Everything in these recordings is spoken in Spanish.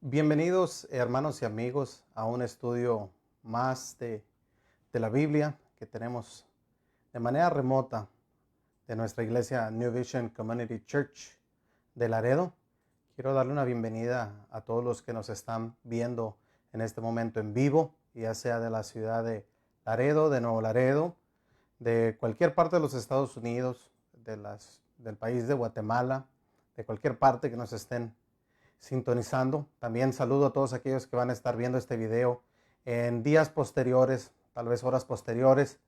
Bienvenidos, hermanos y amigos, a un estudio más de la Biblia que tenemos de manera remota de nuestra iglesia New Vision Community Church de Laredo. Quiero darle una bienvenida a todos los que nos están viendo en este momento en vivo, ya sea de la ciudad de Laredo, de Nuevo Laredo, de cualquier parte de los Estados Unidos, del país de Guatemala, de cualquier parte que nos estén sintonizando. También saludo a todos aquellos que van a estar viendo este video en días posteriores, tal vez horas posteriores.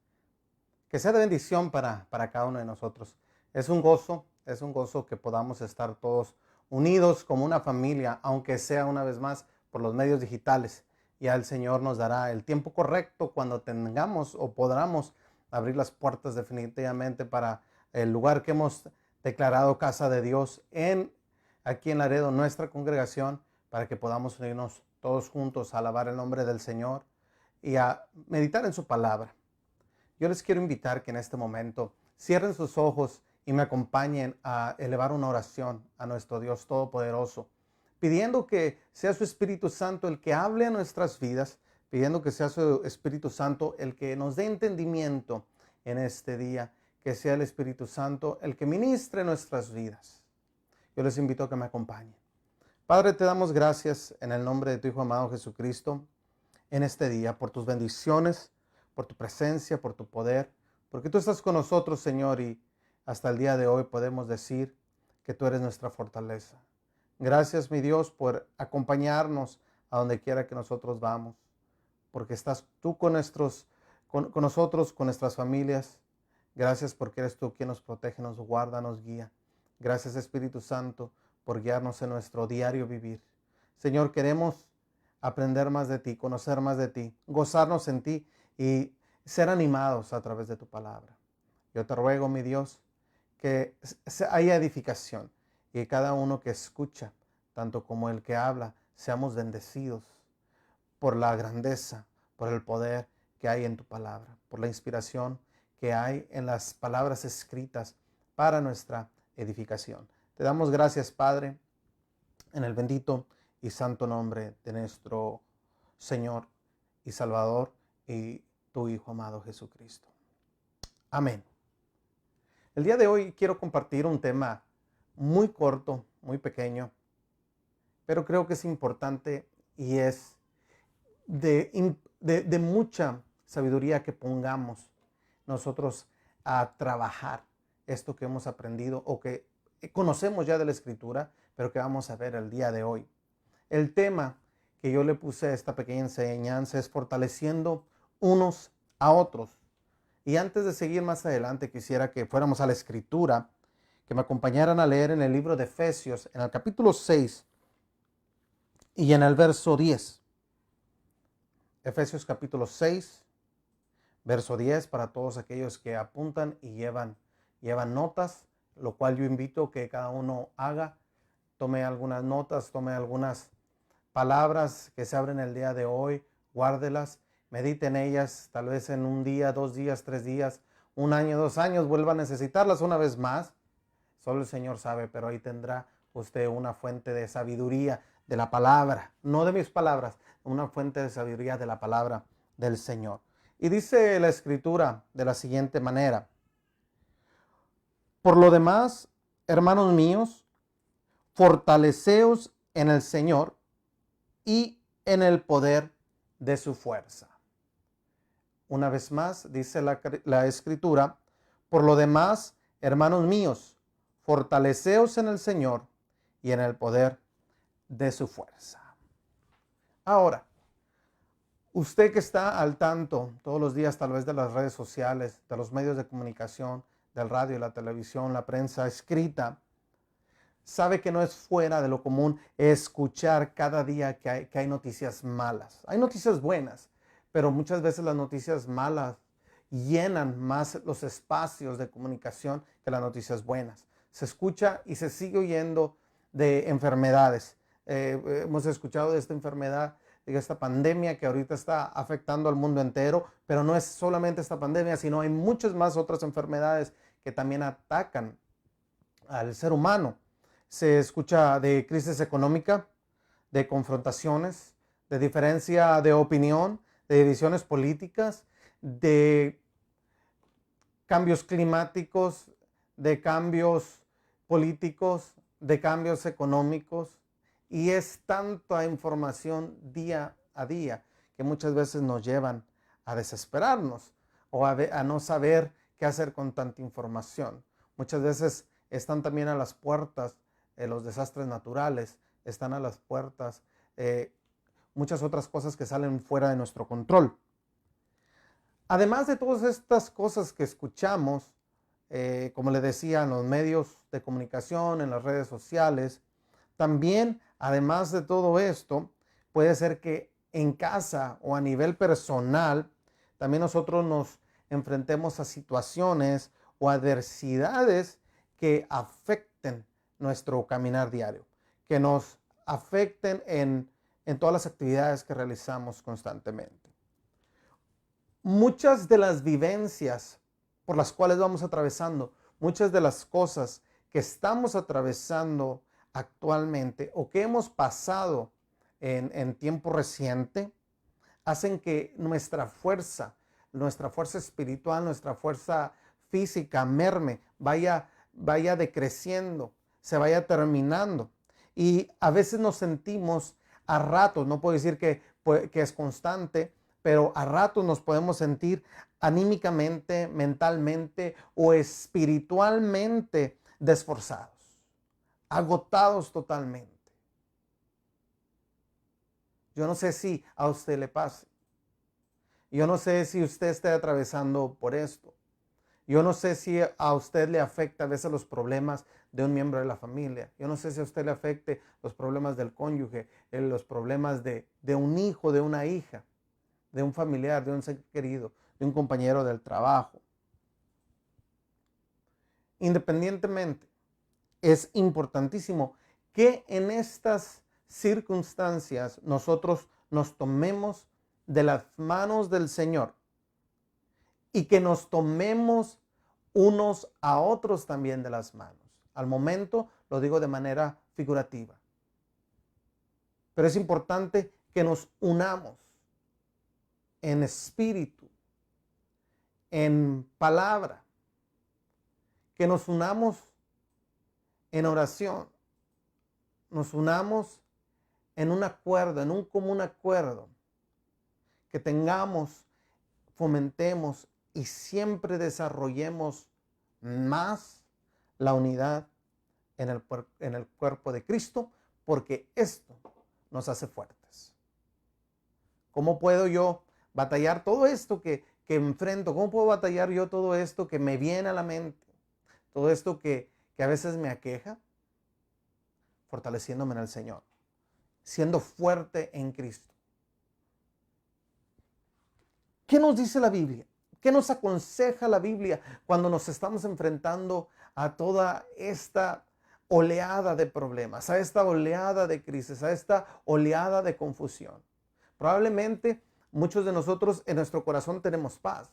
Que sea de bendición para cada uno de nosotros. Es un gozo que podamos estar todos unidos como una familia, aunque sea una vez más por los medios digitales. Ya el Señor nos dará el tiempo correcto cuando tengamos o podamos abrir las puertas definitivamente para el lugar que hemos declarado casa de Dios aquí en Laredo, nuestra congregación, para que podamos unirnos todos juntos a alabar el nombre del Señor y a meditar en su palabra. Yo les quiero invitar que en este momento cierren sus ojos y me acompañen a elevar una oración a nuestro Dios Todopoderoso, pidiendo que sea su Espíritu Santo el que hable a nuestras vidas, pidiendo que sea su Espíritu Santo el que nos dé entendimiento en este día, que sea el Espíritu Santo el que ministre nuestras vidas. Yo les invito a que me acompañen. Padre, te damos gracias en el nombre de tu Hijo amado Jesucristo en este día por tus bendiciones, por tu presencia, por tu poder, porque tú estás con nosotros, Señor, y hasta el día de hoy podemos decir que tú eres nuestra fortaleza. Gracias, mi Dios, por acompañarnos a donde quiera que nosotros vamos, porque estás tú con nosotros, con nuestras familias. Gracias porque eres tú quien nos protege, nos guarda, nos guía. Gracias, Espíritu Santo, por guiarnos en nuestro diario vivir. Señor, queremos aprender más de ti, conocer más de ti, gozarnos en ti y ser animados a través de tu palabra. Yo te ruego, mi Dios, que haya edificación y que cada uno que escucha, tanto como el que habla, seamos bendecidos por la grandeza, por el poder que hay en tu palabra, por la inspiración que hay en las palabras escritas para nuestra edificación. Te damos gracias, Padre, en el bendito y santo nombre de nuestro Señor y Salvador y tu Hijo amado Jesucristo. Amén. El día de hoy quiero compartir un tema muy corto, muy pequeño, pero creo que es importante y es de mucha sabiduría que pongamos nosotros a trabajar esto que hemos aprendido o que conocemos ya de la Escritura, pero que vamos a ver el día de hoy. El tema que yo le puse a esta pequeña enseñanza es fortaleciendo unos a otros. Y antes de seguir más adelante, quisiera que fuéramos a la Escritura, que me acompañaran a leer en el libro de Efesios, en el capítulo 6 y en el verso 10. Efesios capítulo 6, verso 10, para todos aquellos que apuntan y llevan notas, lo cual yo invito que cada uno haga, tome algunas notas, tome algunas palabras que se abren el día de hoy, guárdelas, medite en ellas, tal vez en un día, 2 días, 3 días, 1 año, 2 años, vuelva a necesitarlas una vez más. Solo el Señor sabe, pero ahí tendrá usted una fuente de sabiduría de la palabra, no de mis palabras, una fuente de sabiduría de la palabra del Señor. Y dice la Escritura de la siguiente manera: por lo demás, hermanos míos, fortaleceos en el Señor y en el poder de su fuerza. Una vez más, dice la Escritura: por lo demás, hermanos míos, fortaleceos en el Señor y en el poder de su fuerza. Ahora, usted que está al tanto todos los días, tal vez de las redes sociales, de los medios de comunicación, del radio, la televisión, la prensa escrita, sabe que no es fuera de lo común escuchar cada día que hay noticias malas. Hay noticias buenas, pero muchas veces las noticias malas llenan más los espacios de comunicación que las noticias buenas. Se escucha y se sigue oyendo de enfermedades. Hemos escuchado de esta enfermedad, de esta pandemia que ahorita está afectando al mundo entero, pero no es solamente esta pandemia, sino hay muchas más otras enfermedades que también atacan al ser humano. Se escucha de crisis económica, de confrontaciones, de diferencia de opinión, de divisiones políticas, de cambios climáticos, de cambios políticos, de cambios económicos. Y es tanta información día a día que muchas veces nos llevan a desesperarnos o a no saber qué hacer con tanta información. Muchas veces están también a las puertas los desastres naturales, están a las puertas muchas otras cosas que salen fuera de nuestro control. Además de todas estas cosas que escuchamos, como le decía, en los medios de comunicación, en las redes sociales, también, además de todo esto, puede ser que en casa o a nivel personal, también nosotros nos enfrentemos a situaciones o adversidades que afecten nuestro caminar diario, que nos afecten en todas las actividades que realizamos constantemente. Muchas de las vivencias por las cuales vamos atravesando, muchas de las cosas que estamos atravesando actualmente o que hemos pasado en tiempo reciente, hacen que nuestra fuerza espiritual, nuestra fuerza física merme, vaya decreciendo, se vaya terminando. Y a veces nos sentimos a ratos, no puedo decir que es constante, pero a ratos nos podemos sentir anímicamente, mentalmente o espiritualmente desforzados, agotados totalmente. Yo no sé si a usted le pase. Yo no sé si usted esté atravesando por esto. Yo no sé si a usted le afecta a veces los problemas de un miembro de la familia. Yo no sé si a usted le afecte los problemas del cónyuge, los problemas de un hijo, de una hija, de un familiar, de un ser querido, de un compañero del trabajo. Independientemente, es importantísimo que en estas circunstancias nosotros nos tomemos de las manos del Señor y que nos tomemos unos a otros también de las manos. Al momento lo digo de manera figurativa. Pero es importante que nos unamos en espíritu, en palabra, que nos unamos en oración, nos unamos en un acuerdo, en un común acuerdo, que tengamos, fomentemos y siempre desarrollemos más la unidad en el cuerpo de Cristo, porque esto nos hace fuertes. ¿Cómo puedo yo batallar todo esto que enfrento? ¿Cómo puedo batallar yo todo esto que me viene a la mente? Todo esto que a veces me aqueja, fortaleciéndome en el Señor, siendo fuerte en Cristo. ¿Qué nos dice la Biblia? ¿Qué nos aconseja la Biblia cuando nos estamos enfrentando a toda esta oleada de problemas, a esta oleada de crisis, a esta oleada de confusión? Probablemente muchos de nosotros en nuestro corazón tenemos paz,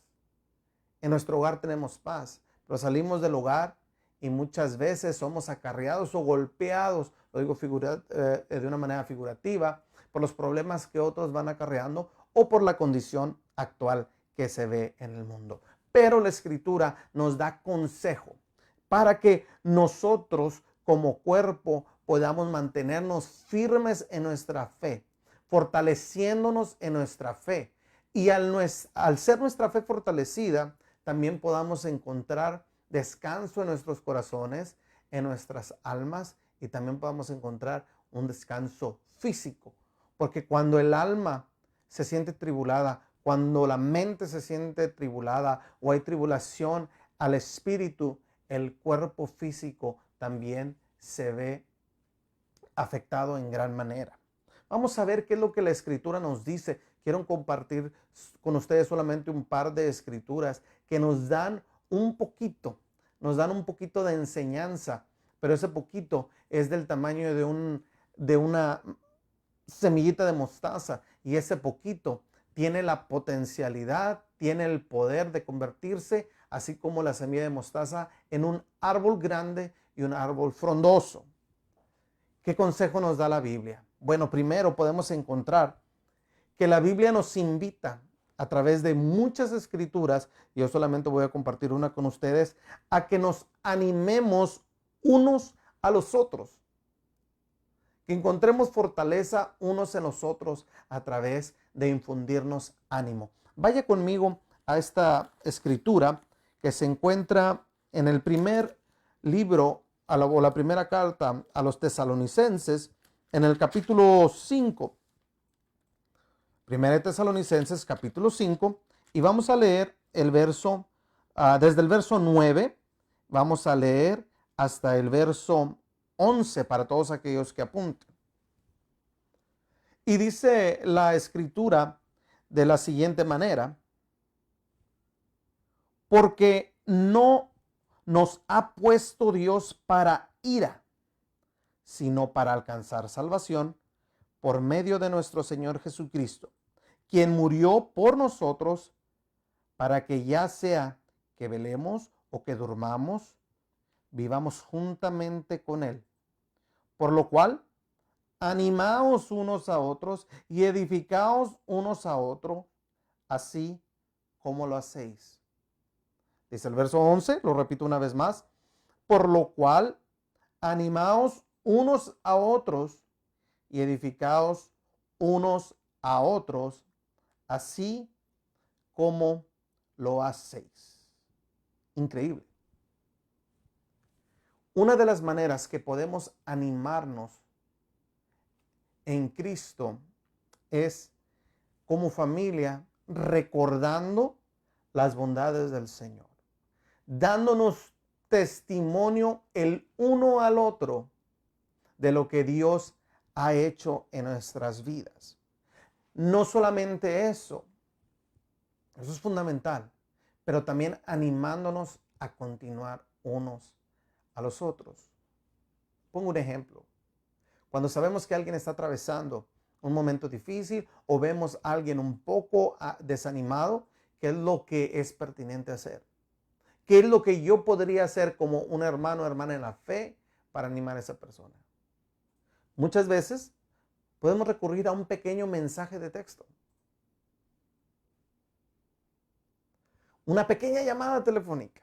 en nuestro hogar tenemos paz, pero salimos del hogar y muchas veces somos acarreados o golpeados, lo digo de una manera figurativa, por los problemas que otros van acarreando o por la condición actual que se ve en el mundo. Pero la Escritura nos da consejo para que nosotros como cuerpo podamos mantenernos firmes en nuestra fe, fortaleciéndonos en nuestra fe. Y al ser nuestra fe fortalecida, también podamos encontrar descanso en nuestros corazones, en nuestras almas, y también podamos encontrar un descanso físico. Porque cuando el alma se siente tribulada, cuando la mente se siente tribulada o hay tribulación al espíritu, el cuerpo físico también se ve afectado en gran manera. Vamos a ver qué es lo que la Escritura nos dice. Quiero compartir con ustedes solamente un par de escrituras que nos dan un poquito de enseñanza, pero ese poquito es del tamaño de una semillita de mostaza, y ese poquito tiene la potencialidad, tiene el poder de convertirse, así como la semilla de mostaza, en un árbol grande y un árbol frondoso. ¿Qué consejo nos da la Biblia? Bueno, primero podemos encontrar que la Biblia nos invita a través de muchas escrituras, y yo solamente voy a compartir una con ustedes, a que nos animemos unos a los otros, que encontremos fortaleza unos en los otros a través de infundirnos ánimo. Vaya conmigo a esta escritura que se encuentra en el primer libro o la primera carta a los tesalonicenses, en el capítulo 5. Primera de Tesalonicenses, capítulo 5, y vamos a leer el verso, desde el verso 9, vamos a leer hasta el verso 11 para todos aquellos que apunten. Y dice la escritura de la siguiente manera: porque no nos ha puesto Dios para ira, sino para alcanzar salvación por medio de nuestro Señor Jesucristo, quien murió por nosotros para que ya sea que velemos o que durmamos, vivamos juntamente con Él. Por lo cual, animaos unos a otros y edificaos unos a otros, así como lo hacéis. Dice el verso 11, lo repito una vez más: por lo cual, animaos unos a otros y edificaos unos a otros, así como lo hacéis. Increíble. Una de las maneras que podemos animarnos en Cristo es como familia recordando las bondades del Señor, dándonos testimonio el uno al otro de lo que Dios ha hecho en nuestras vidas. No solamente eso es fundamental, pero también animándonos a continuar unos a los otros. Pongo un ejemplo. Cuando sabemos que alguien está atravesando un momento difícil o vemos a alguien un poco desanimado, ¿qué es lo que es pertinente hacer? ¿Qué es lo que yo podría hacer como un hermano o hermana en la fe para animar a esa persona? Muchas veces podemos recurrir a un pequeño mensaje de texto, una pequeña llamada telefónica,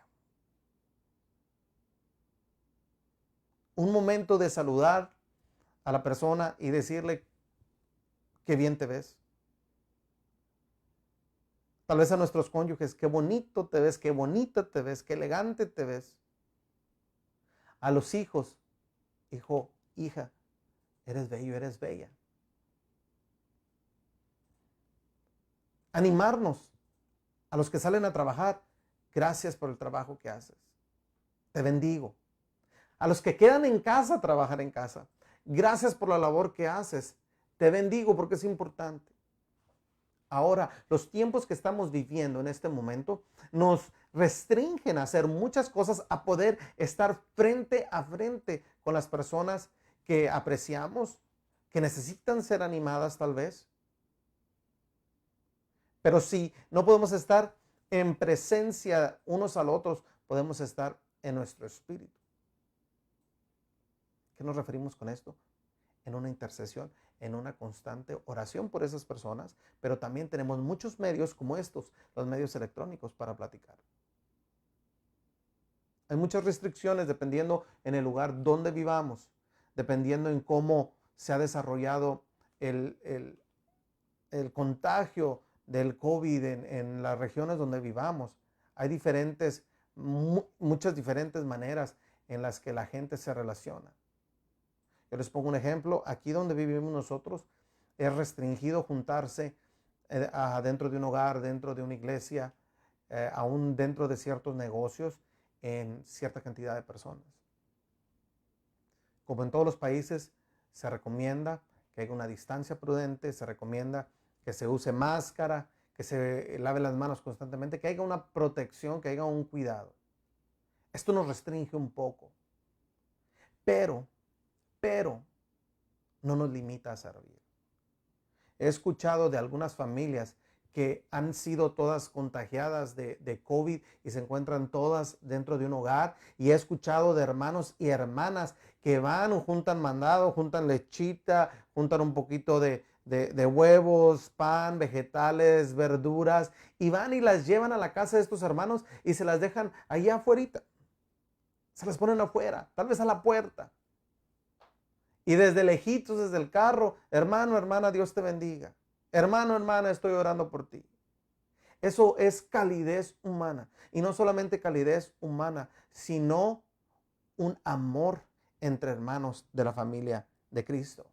un momento de saludar a la persona y decirle qué bien te ves. Tal vez a nuestros cónyuges: qué bonito te ves, qué bonita te ves, qué elegante te ves. A los hijos: hijo, hija, eres bello, eres bella. Animarnos a los que salen a trabajar: gracias por el trabajo que haces, te bendigo. A los que quedan en casa a trabajar en casa: gracias por la labor que haces, te bendigo, porque es importante. Ahora, los tiempos que estamos viviendo en este momento nos restringen a hacer muchas cosas, a poder estar frente a frente con las personas que apreciamos, que necesitan ser animadas tal vez. Pero si no podemos estar en presencia unos al otros, podemos estar en nuestro espíritu. ¿Qué nos referimos con esto? En una intercesión, en una constante oración por esas personas, pero también tenemos muchos medios como estos, los medios electrónicos, para platicar. Hay muchas restricciones dependiendo en el lugar donde vivamos, dependiendo en cómo se ha desarrollado el contagio del COVID en las regiones donde vivamos. Hay muchas diferentes maneras en las que la gente se relaciona. Yo les pongo un ejemplo. Aquí donde vivimos nosotros es restringido juntarse dentro de un hogar, dentro de una iglesia, aún dentro de ciertos negocios, en cierta cantidad de personas. Como en todos los países, se recomienda que haya una distancia prudente, se recomienda que se use máscara, que se lave las manos constantemente, que haya una protección, que haya un cuidado. Esto nos restringe un poco, pero no nos limita a servir. He escuchado de algunas familias que han sido todas contagiadas de COVID y se encuentran todas dentro de un hogar. Y he escuchado de hermanos y hermanas que van, juntan mandado, juntan lechita, juntan un poquito de huevos, pan, vegetales, verduras, y van y las llevan a la casa de estos hermanos y se las dejan allá afuera. Se las ponen afuera, tal vez a la puerta. Y desde lejitos, desde el carro, hermano, hermana, Dios te bendiga. Hermano, hermana, estoy orando por ti. Eso es calidez humana. Y no solamente calidez humana, sino un amor entre hermanos de la familia de Cristo.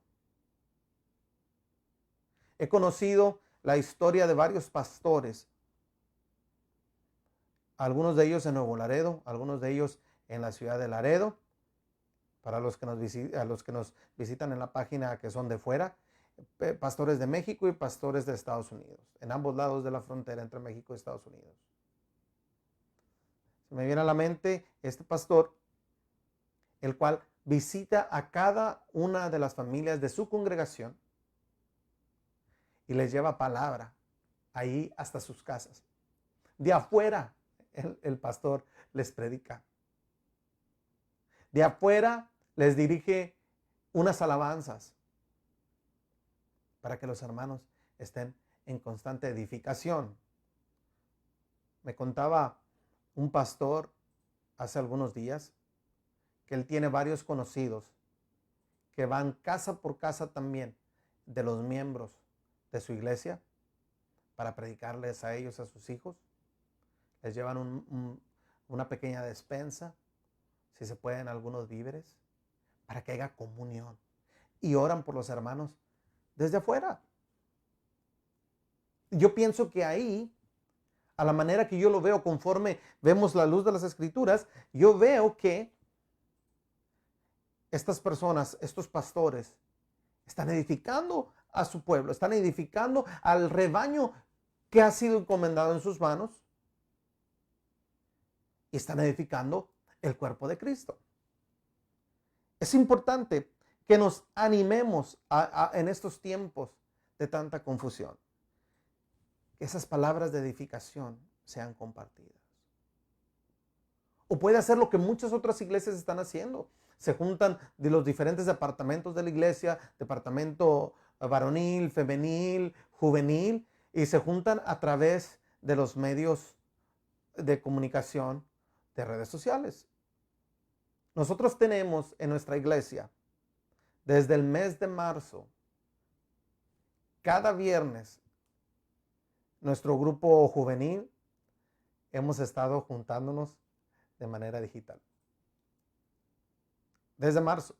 He conocido la historia de varios pastores, algunos de ellos en Nuevo Laredo, algunos de ellos en la ciudad de Laredo, para los que nos visitan en la página que son de fuera, pastores de México y pastores de Estados Unidos, en ambos lados de la frontera entre México y Estados Unidos. Se me viene a la mente este pastor, el cual visita a cada una de las familias de su congregación y les lleva palabra ahí hasta sus casas. De afuera el pastor les predica. De afuera les dirige unas alabanzas para que los hermanos estén en constante edificación. Me contaba un pastor hace algunos días que él tiene varios conocidos que van casa por casa también de los miembros de su iglesia para predicarles a ellos, a sus hijos. Les llevan una pequeña despensa, si se pueden algunos víveres, para que haya comunión. Y oran por los hermanos desde afuera. Yo pienso que ahí, a la manera que yo lo veo, conforme vemos la luz de las Escrituras, yo veo que estas personas, estos pastores, están edificando a su pueblo, están edificando al rebaño que ha sido encomendado en sus manos y están edificando el cuerpo de Cristo. Es importante que nos animemos en estos tiempos de tanta confusión. Que esas palabras de edificación sean compartidas. O puede hacer lo que muchas otras iglesias están haciendo. Se juntan de los diferentes departamentos de la iglesia, departamento varonil, femenil, juvenil, y se juntan a través de los medios de comunicación de redes sociales. Nosotros tenemos en nuestra iglesia, desde el mes de marzo, cada viernes, nuestro grupo juvenil, hemos estado juntándonos de manera digital. Desde marzo.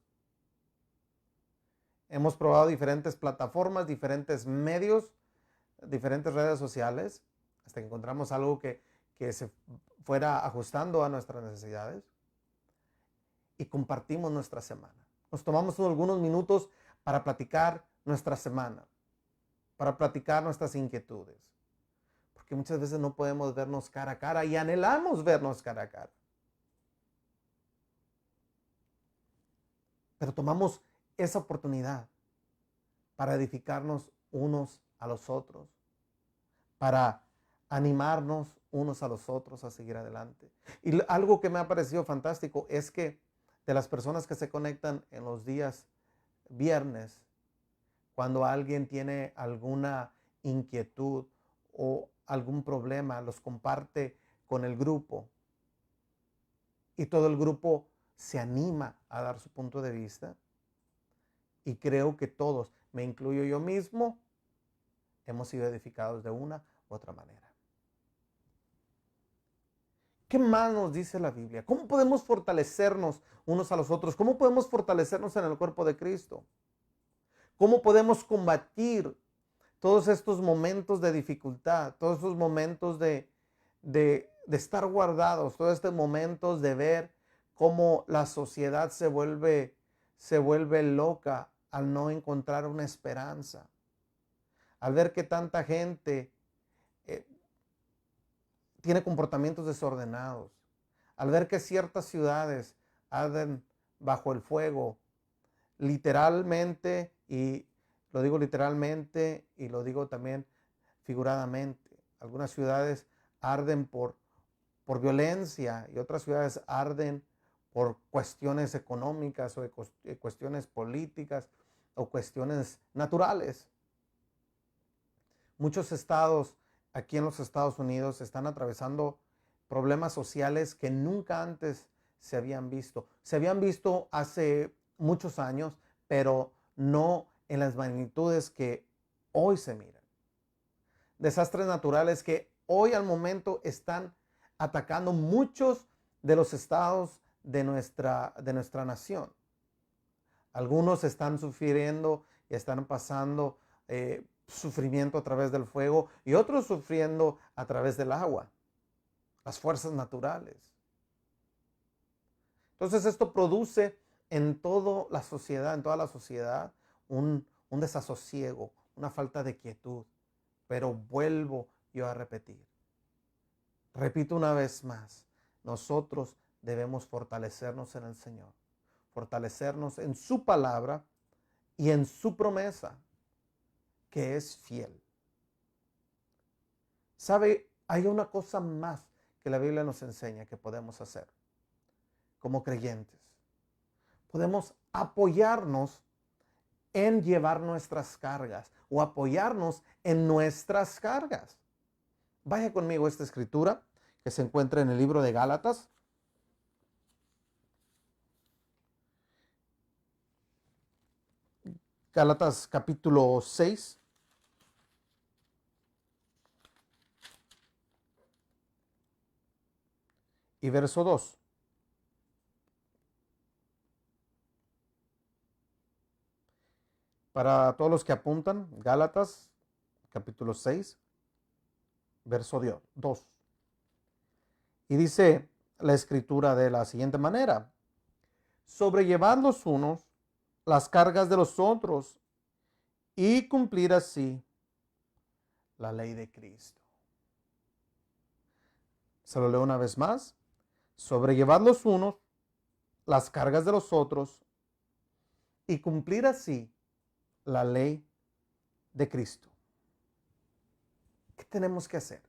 Hemos probado diferentes plataformas, diferentes medios, diferentes redes sociales, hasta que encontramos algo que se fuera ajustando a nuestras necesidades. Y compartimos nuestra semana. Nos tomamos algunos minutos para platicar nuestra semana, para platicar nuestras inquietudes. Porque muchas veces no podemos vernos cara a cara y anhelamos vernos cara a cara. Pero tomamos esa oportunidad para edificarnos unos a los otros, para animarnos unos a los otros a seguir adelante. Y algo que me ha parecido fantástico es que de las personas que se conectan en los días viernes, cuando alguien tiene alguna inquietud o algún problema, los comparte con el grupo y todo el grupo se anima a dar su punto de vista. Y creo que todos, me incluyo yo mismo, hemos sido edificados de una u otra manera. ¿Qué más nos dice la Biblia? ¿Cómo podemos fortalecernos unos a los otros? ¿Cómo podemos fortalecernos en el cuerpo de Cristo? ¿Cómo podemos combatir todos estos momentos de dificultad, todos estos momentos de estar guardados, todos estos momentos de ver cómo la sociedad se vuelve loca al no encontrar una esperanza? Al ver que tanta gente tiene comportamientos desordenados, al ver que ciertas ciudades arden bajo el fuego, literalmente, y lo digo literalmente y lo digo también figuradamente. Algunas ciudades arden por violencia y otras ciudades arden por cuestiones económicas o cuestiones políticas o cuestiones naturales. Muchos estados aquí en los Estados Unidos están atravesando problemas sociales que nunca antes se habían visto. Se habían visto hace muchos años, pero no en las magnitudes que hoy se miran. Desastres naturales que hoy al momento están atacando muchos de los estados de nuestra nación. Algunos están sufriendo y están pasando sufrimiento a través del fuego y otros sufriendo a través del agua, las fuerzas naturales. Entonces esto produce en toda la sociedad, un desasosiego, una falta de quietud. Pero vuelvo yo a repetir. Repito una vez más, nosotros debemos fortalecernos en el Señor, fortalecernos en su palabra y en su promesa, que es fiel. ¿Sabe? Hay una cosa más que la Biblia nos enseña que podemos hacer como creyentes. Podemos apoyarnos en llevar nuestras cargas o apoyarnos en nuestras cargas. Vaya conmigo a esta escritura que se encuentra en el libro de Gálatas. Gálatas capítulo 6. Y verso 2. Para todos los que apuntan, Gálatas capítulo 6, verso 2. Y dice la escritura de la siguiente manera: sobrellevad los unos las cargas de los otros y cumplir así la ley de Cristo. Se lo leo una vez más. Sobrellevad los unos las cargas de los otros y cumplir así la ley de Cristo. ¿Qué tenemos que hacer?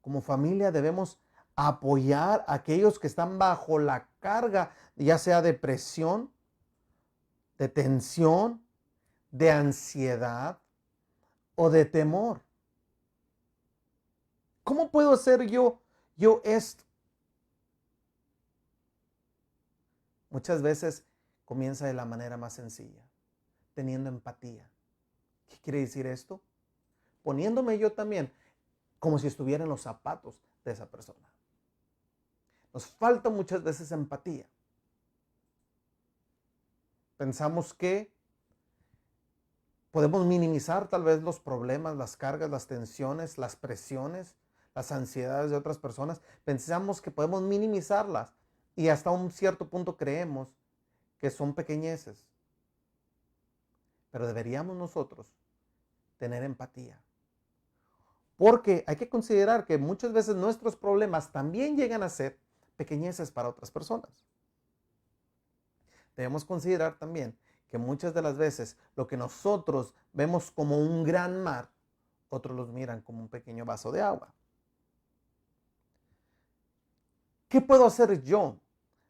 Como familia debemos apoyar a aquellos que están bajo la carga, ya sea de presión, de tensión, de ansiedad o de temor. ¿Cómo puedo hacer yo esto? Muchas veces comienza de la manera más sencilla, teniendo empatía. ¿Qué quiere decir esto? Poniéndome yo también como si estuviera en los zapatos de esa persona. Nos falta muchas veces empatía. Pensamos que podemos minimizar tal vez los problemas, las cargas, las tensiones, las presiones, las ansiedades de otras personas. Pensamos que podemos minimizarlas y hasta un cierto punto creemos que son pequeñeces. Pero deberíamos nosotros tener empatía. Porque hay que considerar que muchas veces nuestros problemas también llegan a ser pequeñeces para otras personas. Debemos considerar también que muchas de las veces lo que nosotros vemos como un gran mar, otros los miran como un pequeño vaso de agua. ¿Qué puedo hacer yo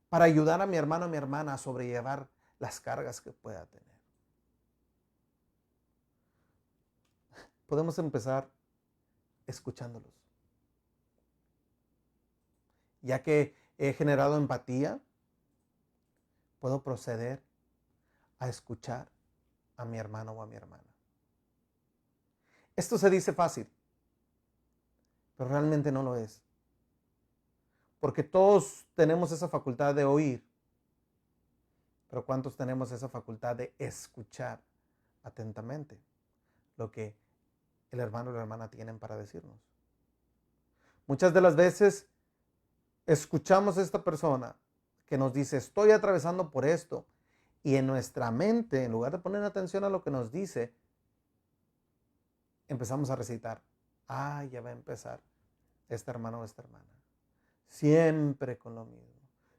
para ayudar a mi hermano o a mi hermana a sobrellevar las cargas que pueda tener? Podemos empezar escuchándolos. Ya que he generado empatía, puedo proceder a escuchar a mi hermano o a mi hermana. Esto se dice fácil, pero realmente no lo es. Porque todos tenemos esa facultad de oír, pero ¿cuántos tenemos esa facultad de escuchar atentamente lo que el hermano o la hermana tienen para decirnos? Muchas de las veces escuchamos a esta persona que nos dice, estoy atravesando por esto, y en nuestra mente, en lugar de poner atención a lo que nos dice, empezamos a recitar, ya va a empezar este hermano o esta hermana. Siempre con lo mismo.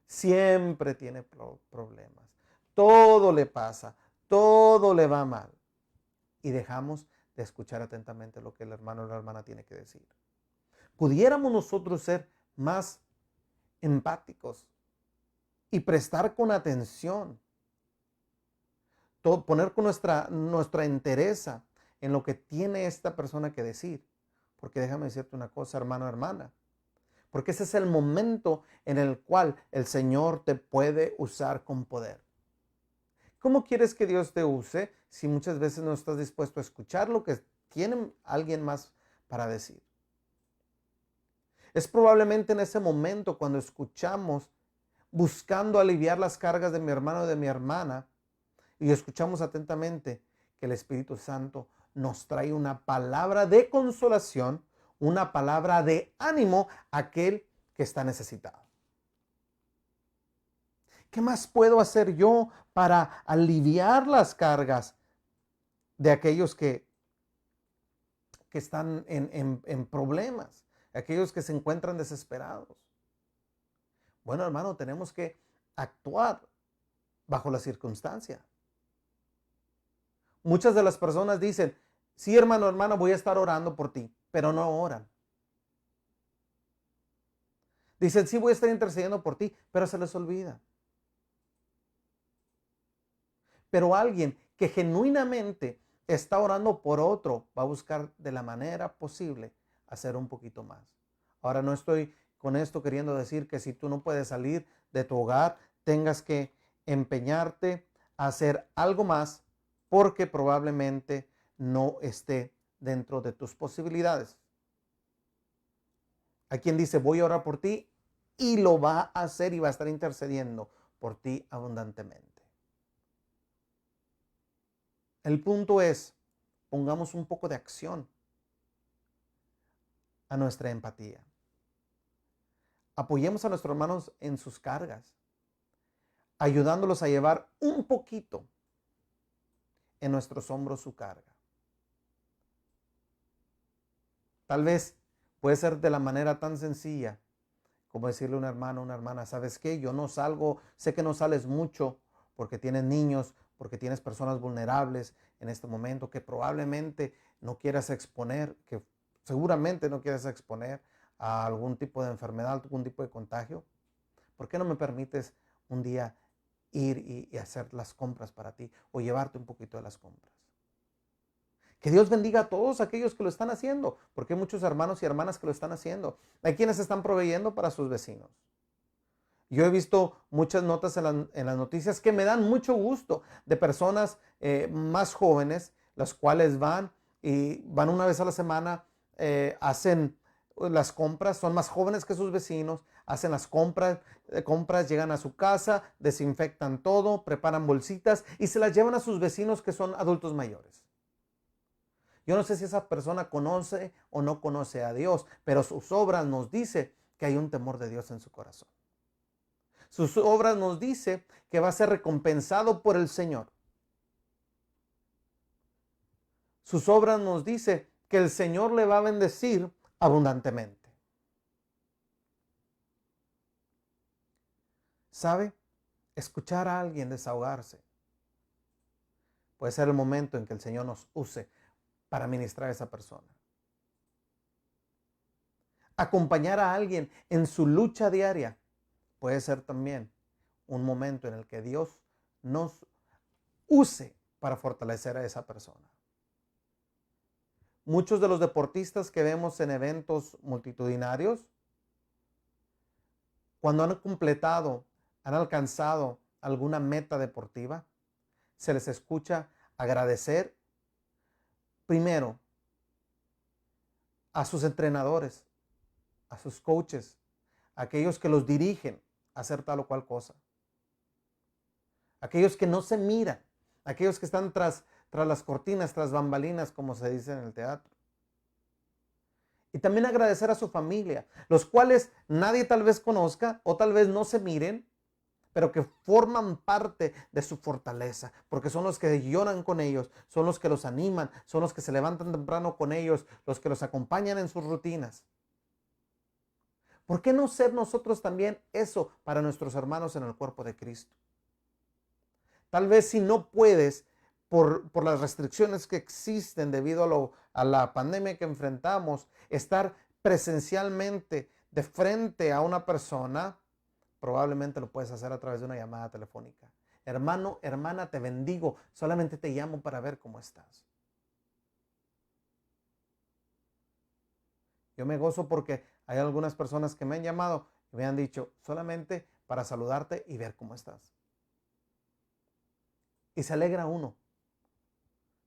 Siempre tiene problemas. Todo le pasa. Todo le va mal. Y dejamos de escuchar atentamente lo que el hermano o la hermana tiene que decir. Pudiéramos nosotros ser más empáticos y prestar con atención, poner con nuestra entereza en lo que tiene esta persona que decir. Porque déjame decirte una cosa, hermano o hermana, porque ese es el momento en el cual el Señor te puede usar con poder. ¿Cómo quieres que Dios te use si muchas veces no estás dispuesto a escuchar lo que tiene alguien más para decir? Es probablemente en ese momento cuando escuchamos buscando aliviar las cargas de mi hermano o de mi hermana y escuchamos atentamente que el Espíritu Santo nos trae una palabra de consolación, una palabra de ánimo a aquel que está necesitado. ¿Qué más puedo hacer yo para aliviar las cargas de aquellos que están en problemas, aquellos que se encuentran desesperados? Bueno, hermano, tenemos que actuar bajo la circunstancia. Muchas de las personas dicen, sí, hermano, hermana, voy a estar orando por ti, pero no oran. Dicen, sí, voy a estar intercediendo por ti, pero se les olvida. Pero alguien que genuinamente está orando por otro va a buscar de la manera posible hacer un poquito más. Ahora no estoy con esto queriendo decir que si tú no puedes salir de tu hogar, tengas que empeñarte a hacer algo más porque probablemente no esté dentro de tus posibilidades. Hay quien dice, voy a orar por ti y lo va a hacer y va a estar intercediendo por ti abundantemente. El punto es, pongamos un poco de acción a nuestra empatía. Apoyemos a nuestros hermanos en sus cargas, ayudándolos a llevar un poquito en nuestros hombros su carga. Tal vez puede ser de la manera tan sencilla como decirle a un hermano, una hermana, ¿sabes qué? Yo no salgo, sé que no sales mucho porque tienes niños, porque tienes personas vulnerables en este momento que probablemente no quieras exponer, que seguramente no quieras exponer a algún tipo de enfermedad, algún tipo de contagio. ¿Por qué no me permites un día ir y hacer las compras para ti o llevarte un poquito de las compras? Que Dios bendiga a todos aquellos que lo están haciendo, porque hay muchos hermanos y hermanas que lo están haciendo. Hay quienes están proveyendo para sus vecinos. Yo he visto muchas notas en las noticias que me dan mucho gusto de personas más jóvenes, las cuales van una vez a la semana, hacen las compras, son más jóvenes que sus vecinos, hacen las compras, llegan a su casa, desinfectan todo, preparan bolsitas y se las llevan a sus vecinos que son adultos mayores. Yo no sé si esa persona conoce o no conoce a Dios, pero sus obras nos dicen que hay un temor de Dios en su corazón. Sus obras nos dice que va a ser recompensado por el Señor. Sus obras nos dice que el Señor le va a bendecir abundantemente. ¿Sabe? Escuchar a alguien desahogarse puede ser el momento en que el Señor nos use para ministrar a esa persona. Acompañar a alguien en su lucha diaria puede ser también un momento en el que Dios nos use para fortalecer a esa persona. Muchos de los deportistas que vemos en eventos multitudinarios, cuando han completado, han alcanzado alguna meta deportiva, se les escucha agradecer primero a sus entrenadores, a sus coaches, a aquellos que los dirigen a hacer tal o cual cosa. Aquellos que no se miran, aquellos que están tras las cortinas, tras bambalinas, como se dice en el teatro. Y también agradecer a su familia, los cuales nadie tal vez conozca o tal vez no se miren, pero que forman parte de su fortaleza, porque son los que lloran con ellos, son los que los animan, son los que se levantan temprano con ellos, los que los acompañan en sus rutinas. ¿Por qué no ser nosotros también eso para nuestros hermanos en el cuerpo de Cristo? Tal vez si no puedes por las restricciones que existen debido a la pandemia que enfrentamos, estar presencialmente de frente a una persona, probablemente lo puedes hacer a través de una llamada telefónica. Hermano, hermana, te bendigo. Solamente te llamo para ver cómo estás. Yo me gozo porque hay algunas personas que me han llamado y me han dicho solamente para saludarte y ver cómo estás. Y se alegra uno.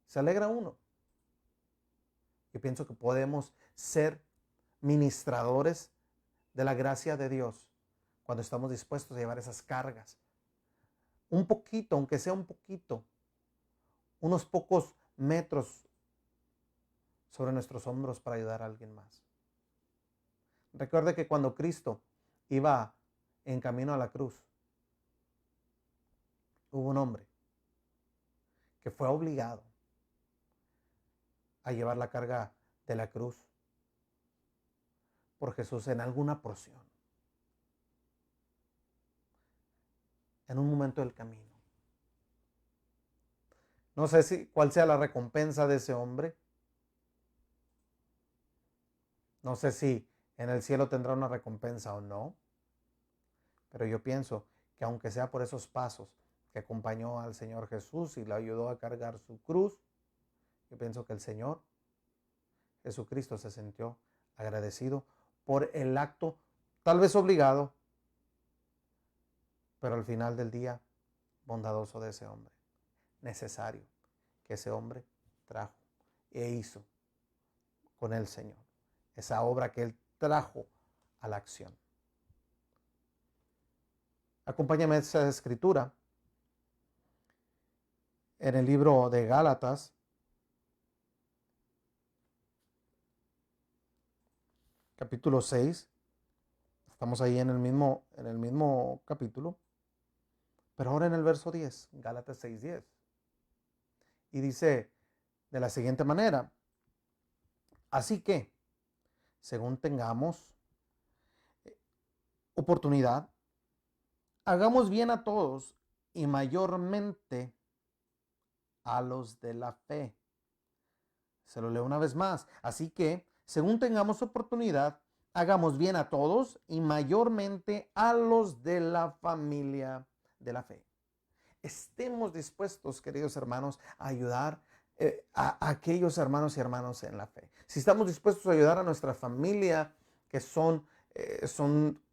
Se alegra uno. Yo pienso que podemos ser ministradores de la gracia de Dios cuando estamos dispuestos a llevar esas cargas. Un poquito, aunque sea un poquito, unos pocos metros sobre nuestros hombros para ayudar a alguien más. Recuerde que cuando Cristo iba en camino a la cruz, hubo un hombre que fue obligado a llevar la carga de la cruz por Jesús en alguna porción, en un momento del camino. No sé cuál sea la recompensa de ese hombre. No sé si en el cielo tendrá una recompensa o no. Pero yo pienso que aunque sea por esos pasos que acompañó al Señor Jesús y le ayudó a cargar su cruz, yo pienso que el Señor Jesucristo se sintió agradecido por el acto, tal vez obligado, pero al final del día bondadoso de ese hombre. Necesario que ese hombre trajo e hizo con el Señor. Esa obra que Él trajo a la acción. Acompáñame a esa escritura en el libro de Gálatas, capítulo 6. Estamos ahí en el mismo capítulo, pero ahora en el verso 10, Gálatas 6:10. Y dice de la siguiente manera: así que, según tengamos oportunidad, hagamos bien a todos y mayormente a los de la fe. Se lo leo una vez más. Así que, según tengamos oportunidad, hagamos bien a todos y mayormente a los de la familia de la fe. Estemos dispuestos, queridos hermanos, a ayudar a aquellos hermanos y hermanas en la fe. Si estamos dispuestos a ayudar a nuestra familia, que son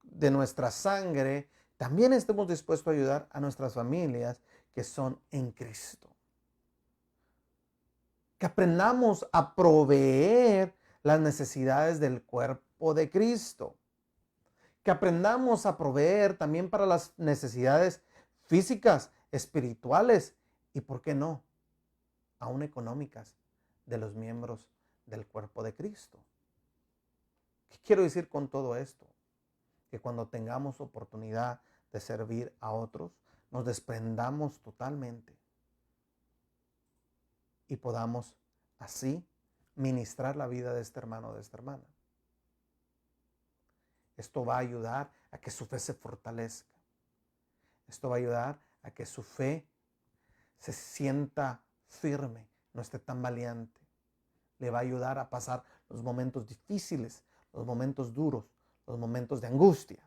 de nuestra sangre, también estemos dispuestos a ayudar a nuestras familias que son en Cristo. Que aprendamos a proveer las necesidades del cuerpo de Cristo. Que aprendamos a proveer también para las necesidades físicas, espirituales y, ¿por qué no?, aún económicas de los miembros del cuerpo de Cristo. ¿Qué quiero decir con todo esto? Que cuando tengamos oportunidad de servir a otros, nos desprendamos totalmente y podamos así ministrar la vida de este hermano o de esta hermana. Esto va a ayudar a que su fe se fortalezca. Esto va a ayudar a que su fe se sienta firme, no esté tan valiente. Le va a ayudar a pasar los momentos difíciles, los momentos duros, los momentos de angustia.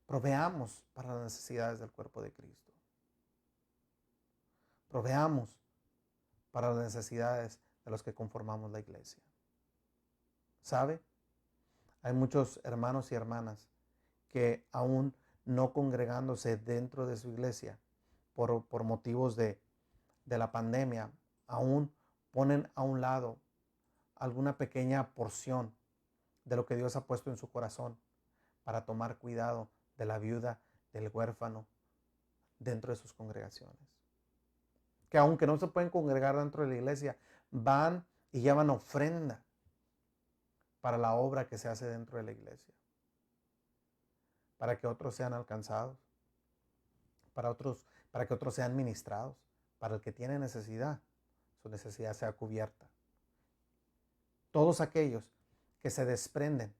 Proveamos para las necesidades del cuerpo de Cristo. Proveamos para las necesidades de los que conformamos la iglesia. ¿Sabe? Hay muchos hermanos y hermanas que aún no congregándose dentro de su iglesia por motivos de la pandemia, aún ponen a un lado alguna pequeña porción de lo que Dios ha puesto en su corazón para tomar cuidado de la viuda, del huérfano dentro de sus congregaciones. Que aunque no se pueden congregar dentro de la iglesia, van y llevan ofrenda para la obra que se hace dentro de la iglesia, para que otros sean alcanzados, para que otros sean ministrados, para el que tiene necesidad, su necesidad sea cubierta. Todos aquellos que se desprenden,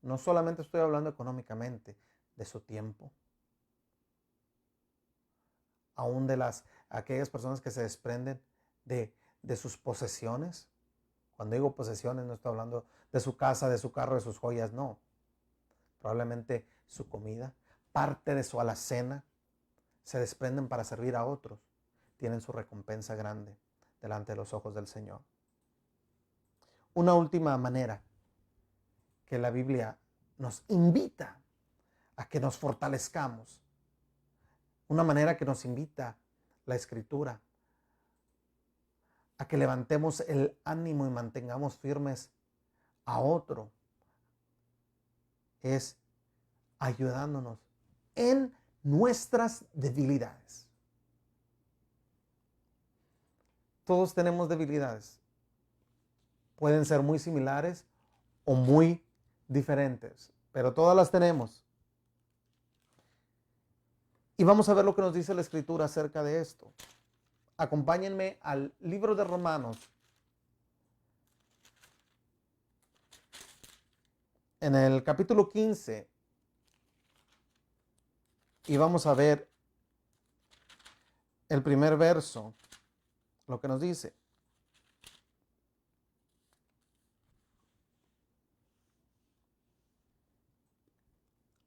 no solamente estoy hablando económicamente, de su tiempo, aún de las aquellas personas que se desprenden de sus posesiones. Cuando digo posesiones, no estoy hablando de su casa, de su carro, de sus joyas, no. Probablemente su comida, parte de su alacena, se desprenden para servir a otros. Tienen su recompensa grande delante de los ojos del Señor. Una última manera que la Biblia nos invita a que nos fortalezcamos. Una manera que nos invita la Escritura a que levantemos el ánimo y mantengamos firmes a otro, es ayudándonos en nuestras debilidades. Todos tenemos debilidades. Pueden ser muy similares o muy diferentes, pero todas las tenemos. Y vamos a ver lo que nos dice la Escritura acerca de esto. Acompáñenme al libro de Romanos, en el capítulo 15, y vamos a ver el primer verso, lo que nos dice.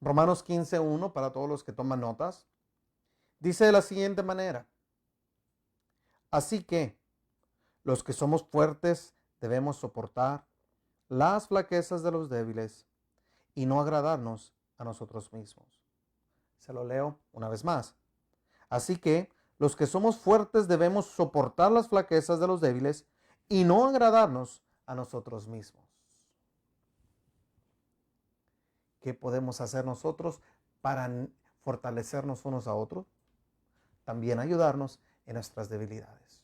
Romanos 15:1, para todos los que toman notas, dice de la siguiente manera: así que los que somos fuertes debemos soportar las flaquezas de los débiles y no agradarnos a nosotros mismos. Se lo leo una vez más. Así que los que somos fuertes debemos soportar las flaquezas de los débiles y no agradarnos a nosotros mismos. ¿Qué podemos hacer nosotros para fortalecernos unos a otros? También ayudarnos en nuestras debilidades.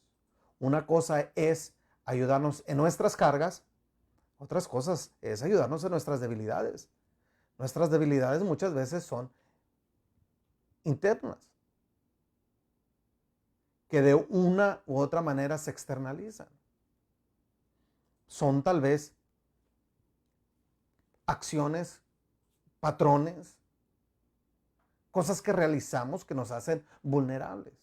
Una cosa es ayudarnos en nuestras cargas, otras cosas es ayudarnos en nuestras debilidades. Nuestras debilidades muchas veces son internas, que de una u otra manera se externalizan. Son tal vez acciones, patrones, cosas que realizamos que nos hacen vulnerables.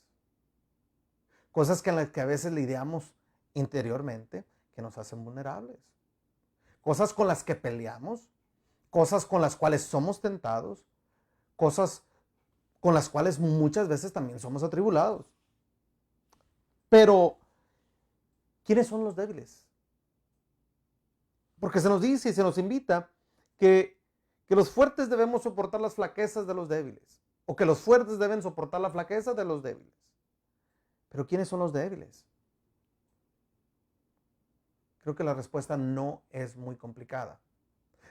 Cosas en las que a veces lidiamos interiormente que nos hacen vulnerables. Cosas con las que peleamos, cosas con las cuales somos tentados, cosas con las cuales muchas veces también somos atribulados. Pero, ¿quiénes son los débiles? Porque se nos dice y se nos invita que los fuertes debemos soportar las flaquezas de los débiles, o que los fuertes deben soportar la flaqueza de los débiles. Pero ¿quiénes son los débiles? Creo que la respuesta no es muy complicada.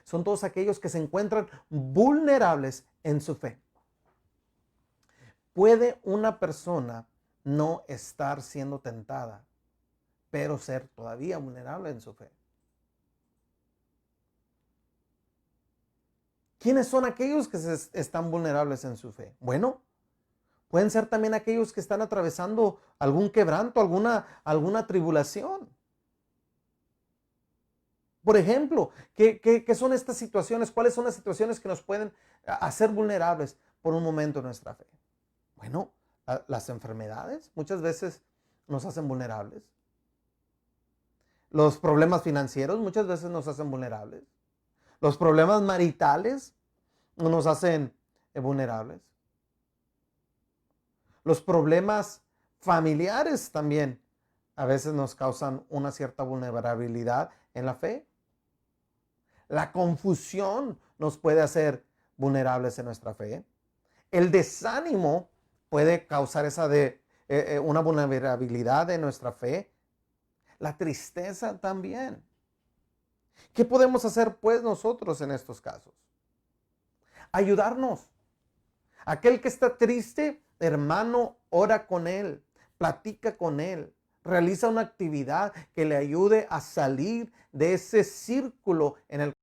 Son todos aquellos que se encuentran vulnerables en su fe. ¿Puede una persona no estar siendo tentada, pero ser todavía vulnerable en su fe? ¿Quiénes son aquellos que están vulnerables en su fe? Bueno, pueden ser también aquellos que están atravesando algún quebranto, alguna tribulación. Por ejemplo, ¿qué son estas situaciones? ¿Cuáles son las situaciones que nos pueden hacer vulnerables por un momento en nuestra fe? Bueno, las enfermedades muchas veces nos hacen vulnerables. Los problemas financieros muchas veces nos hacen vulnerables. Los problemas maritales nos hacen vulnerables. Los problemas familiares también a veces nos causan una cierta vulnerabilidad en la fe. La confusión nos puede hacer vulnerables en nuestra fe. El desánimo puede causar una vulnerabilidad en nuestra fe. La tristeza también. ¿Qué podemos hacer pues nosotros en estos casos? Ayudarnos. Aquel que está triste, hermano, ora con él, platica con él, realiza una actividad que le ayude a salir de ese círculo en el